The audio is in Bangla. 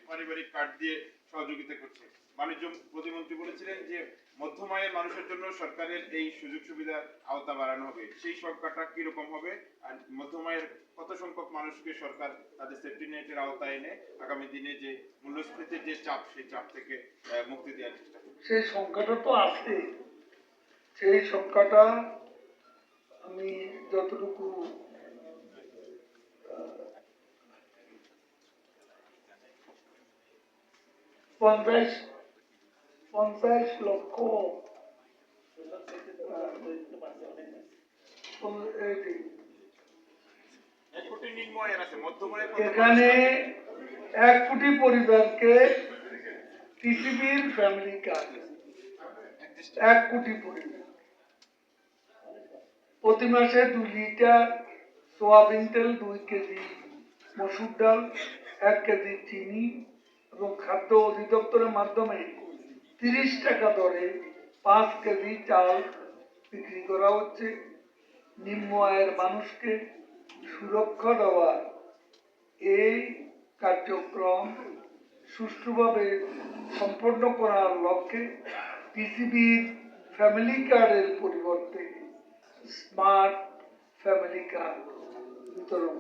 পারিবারিক কার্ড দিয়ে সহযোগিতা করছে। বাণিজ্য প্রতিমন্ত্রী বলেছিলেন যে মধ্যম আয়ের মানুষের জন্য সরকারের এই সুযোগ সুবিধার আওতা বাড়ানো হবে। সেই সংখ্যাটা কিরকম হবে, আর মধ্যম আয়ের কত সংখ্যক মানুষকে সরকার তাদের সেফটি নেটের আওতায় এনে আগামী দিনে যে মূল্যস্ফীতির যে চাপ, সেই চাপ থেকে মুক্তি দেওয়ার চেষ্টা করবে? সেই সংখ্যাটা তো আছে, সেই সংখ্যাটা আমি যতটুকু পঞ্চাশ লক্ষ এখানে 1 কোটি পরিবারকে টিসিবির ফ্যামিলি কার্ড, 1 কোটি পরিবার প্রতি মাসে 2 লিটার সোয়াবিন তেল, 2 কেজি মসুর ডাল, 1 কেজি চিনি এবং খাদ্য অধিদপ্তরের মাধ্যমে 30 টাকা দরে 5 কেজি চাল বিক্রি করা হচ্ছে। নিম্ন আয়ের মানুষকে সুরক্ষা দেওয়া এই কার্যক্রম সুষ্ঠুভাবে সম্পন্ন করার লক্ষ্যে টিসিবির ফ্যামিলি কার্ডের পরিবর্তে স্মার্ট ফ্যামিলি কার্ড বিতরণ।